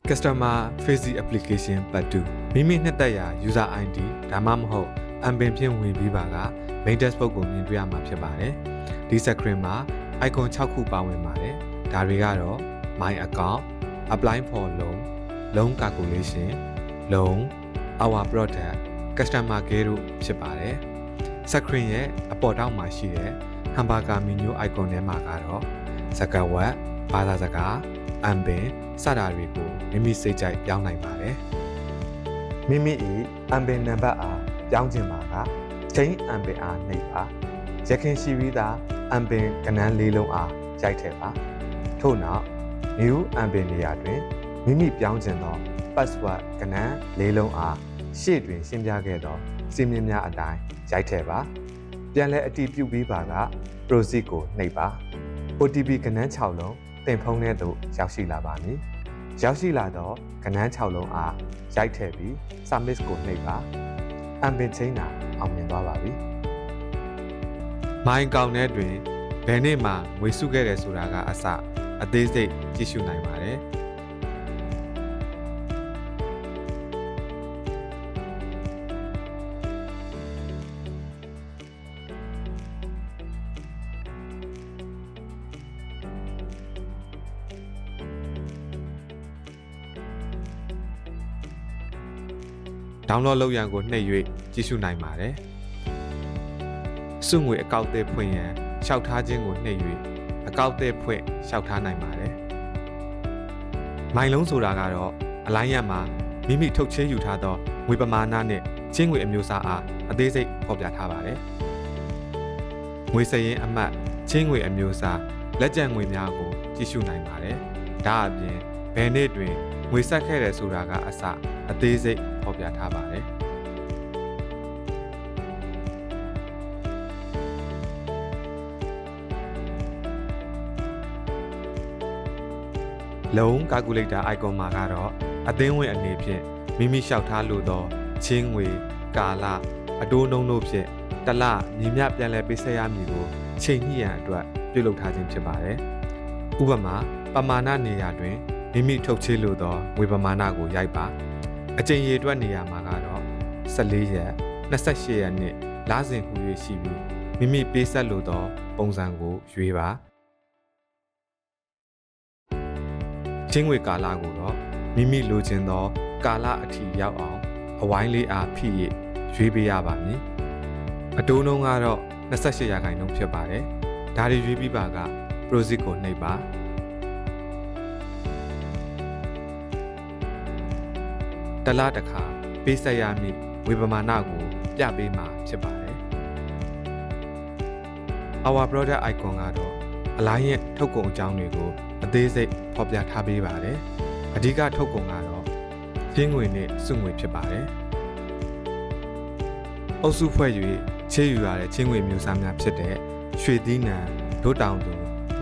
Customer Facing Application Part 2မိမိနှစ်သက်ရာ User ID ဒါမှမဟုတ် Ambin ဖြင့်ဝင်ပြီးပါက Main Dashboard ကိုမြင်တွေ့ရမှာဖြစ်ပါတယ်။ဒီ screen မှာ icon 6 ခုပါဝင်ပါတယ်။ဒါတွေကတော့ My Account, Apply for Loan Calculation, Loan, Our Product, Customer Care တို့ဖြစ်ပါတယ်။ screen ရဲ့အပေါ်ထောက်မှာရှိတဲ့ Hamburger Menu icon ထဲမှာကတော့စကားဝတ်ဘာသာစကား Ambin စတာတွေကိုမိမိစိတ်ကြိုက်ပြောင်းနိုင်ပါတယ်။မိမိ၏ Ambin နံပါတ်အားပြောင်းခြင်းပါက Change Ambin အားနှိပ်ပါ။ရခင်ရှိပြီးသား Ambin ကဏ္ဍ၄လုံးအားရိုက်ထည့်ပါ။ထို့နောက် New Ambin နေရာတွင်မိမိပြောင်းခြင်းသော Password ကဏ္ဍ၄လုံးအားရှေ့တွင်ရှင်းပြခဲ့သောစီမင်းများအတိုင်းရိုက်ထည့်ပါ။ပြန်လည်အတည်ပြုပြီးပါက Proceed ကိုနှိပ်ပါ။ OTP ကဏ္ဍ6လုံးတင်ဖုန်းထဲသို့ရောက်ရှိလာပါမည်။ရောက်ရှိလာသောကဏ္ဍ6လုံးအားရိုက်ထည့်ပြီး Submit ကိုနှိပ်ပါ။ Ambin ချိန်တာအောင်မြင်သွားပါပြီ။မိုင်းကောင်ထဲတွင်ဘယ်နေ့မှငွေစုခဲ့တယ်ဆိုတာကအစအသေးစိတ်ကြည့်ရှုနိုင်ပါတယ်။download လုပ်ရန်ကိုနှိပ်၍ကြည့်ရှုနိုင်ပါတယ်။စုငွေအကောက်အသစ်ဖွင့်ရန်လျှောက်ထားခြင်းကိုနှိပ်၍အကောက်အသစ်ဖွင့်လျှောက်ထားနိုင်ပါတယ်။မိုင်လုံးဆိုတာကတော့အလိုင်းရမှာမိမိထုတ်ချင်းယူထားသောငွေပမာဏနဲ့ချင်းငွေအမျိုးအစားအားအသေးစိတ်ဖော်ပြထားပါတယ်။ငွေစရင်းအမှတ်ချင်းငွေအမျိုးအစားလက်ကျန်ငွေများကိုကြည့်ရှုနိုင်ပါတယ်။ဒါအပြင်ဘယ်နေ့တွင်ငွေဆက်ခဲ့တယ်ဆိုတာကအစအသေးစိတ်ဖော်ပြထားပါတယ်။လုံး calculator icon မှာကတော့အသင်းဝင်အနေဖြင့်မိမိလျှောက်ထားလိုသောချင်းငွေကာလအတိုးနှုန်းတို့ဖြင့်တစ်လညီမျှပြန်လည်ပေးဆက်ရမည်ကိုချိန်ညှိရန်အတွက်ပြုလုပ်ထားခြင်းဖြစ်ပါတယ်။ဥပမာပမာဏနေရာတွင်မိမိထုတ်ချေလိုသောငွေပမာဏကိုရိုက်ပါအချိန်ရေအတွက်နေရာမှာကတော့14ရက်28ရက်နဲ့လစဉ်ဟူ၍ရှိပြီးမိမိပေးဆက်လိုသောပုံစံကိုရွေးပါချင်းငွေကာလကိုတော့မိမိလိုချင်သောကာလအထိရောက်အောင်အဝိုင်းလေးအားဖိ၍ရွေးပေးရပါမည်အတိုးနှုန်းကတော့28ရာခိုင်နှုန်းဖြစ်ပါတယ်ဒါတွေရွေးပြီးပါက Proceed ကိုနှိပ်ပါတလားတစ်ခါပေးဆက်ရမည့်ဝေပမာဏကိုပြပေးမှာဖြစ်ပါတယ်။ Our Product icon ကတော့အလိုင်းရဲ့ထုတ်ကုန်အကြောင်းတွေကိုအသေးစိတ်ဖော်ပြထားပေးပါတယ်။အဓိကထုတ်ကုန်ကတော့ချင်းငွေနဲ့စုငွေဖြစ်ပါတယ်။အုပ်စုဖွဲ့၍ချေးယူရတဲ့ချင်းငွေမျိုးစားများဖြစ်တဲ့ရွှေသီးနှံဒို့တောင်သူ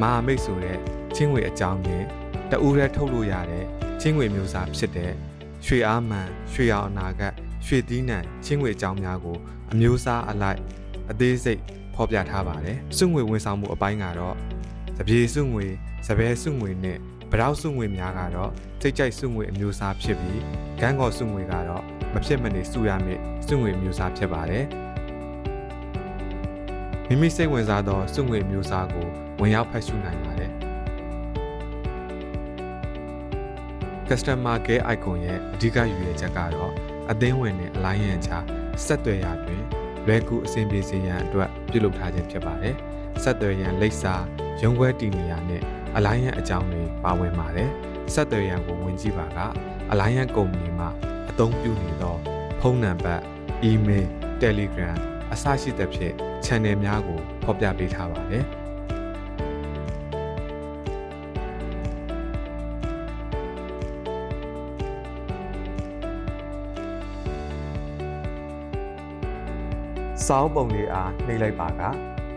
မဟာမိတ်ဆိုတဲ့ချင်းငွေအကြောင်းနဲ့တဦးတည်းထုတ်လို့ရတဲ့ချင်းငွေမျိုးစားဖြစ်တဲ့ရွှေအားမှန်ရွှေရောင်အနာကရွှေသီးနှံချင်းငွေအကြောင်းများကိုအမျိုးအစားအလိုက်အသေးစိတ်ဖော်ပြထားပါတယ်။စုငွေဝန်ဆောင်မှုအပိုင်းကတော့စပြေစုငွေစပယ်စုငွေနဲ့ဗရောက်စုငွေများကတော့စိတ်ကြိုက်စုငွေအမျိုးအစားဖြစ်ပြီးဂန်းကော်စုငွေကတော့မဖြစ်မနေစုရမယ့်စုငွေအမျိုးအစားဖြစ်ပါတယ်။မိမိစိတ်ဝင်စားသောစုငွေအမျိုးအစားကိုဝင်ရောက်ဖတ်ရှုနိုင်ပါတယ်။ Customer Care icon ရဲ့အဓိကရည်ရွယ်ချက်ကတော့အသင်းဝင်နဲ့ Alliance ကြားဆက်သွယ်ရာတွင်လွယ်ကူအဆင်ပြေစေရန်အတွက်ပြုလုပ်ထားခြင်းဖြစ်ပါတယ်။ဆက်သွယ်ရန်လိပ်စာရုံးခွဲတည်နေရာနဲ့ Alliance အကြောင်းတွေပါဝင်ပါတယ်။ဆက်သွယ်ရန်ကိုဝင်ကြည့်ပါက Alliance ကုမ္ပဏီမှအသုံးပြုနေသောဖုန်းနံပါတ် Email Telegram အစရှိသဖြင့် Channel များကိုဖော်ပြပေးထားပါတယ်။စောင်းပုံလေးအားနှိပ်လိုက်ပါက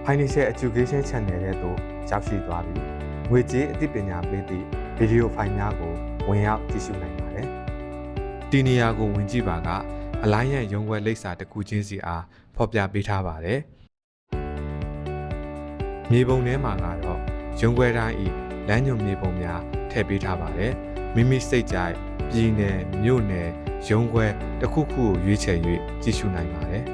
Financial Education Channel ရဲ့သို့ရောက်ရှိသွားပြီ။ငွေကြေးအသိပညာပေးသည့်ဗီဒီယိုဖိုင်များကိုဝင်ရောက်ကြည့်ရှုနိုင်ပါတယ်။ဒီနေရာကိုဝင်ကြည့်ပါကအလိုင်းရန်ရုံးခွဲလိပ်စာတစ်ခုချင်းစီအားဖော်ပြပေးထားပါတယ်။မြေပုံထဲမှာကတော့ရုံးခွဲတိုင်း၏လမ်းညွှန်မြေပုံများထည့်ပေးထားပါတယ်။မိမိစိတ်ကြိုက် ပြည်နယ်မြို့နယ်ရုံးခွဲတစ်ခုခုကိုရွေးချယ်၍ကြည့်ရှုနိုင်ပါတယ်။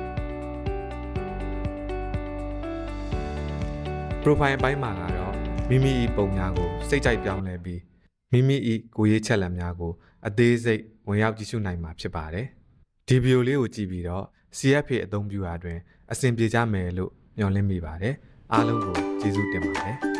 profile အပိုင်းမှာကတော့မိမိ၏ပုံများကိုစိတ်ကြိုက်ပြောင်းလဲပြီးမိမိ၏ကိုယ်ရေးချက်လက်များကိုအသေးစိတ်ဝင်ရောက်ကြည့်ရှုနိုင်မှာဖြစ်ပါတယ်။ဒီဗီဒီယိုလေးကိုကြည့်ပြီးတော့ CFA အသုံးပြုရာတွင်အဆင်ပြေကြမယ်လို့မျှော်လင့်မိပါတယ်။အားလုံးကိုကျေးဇူးတင်ပါတယ်။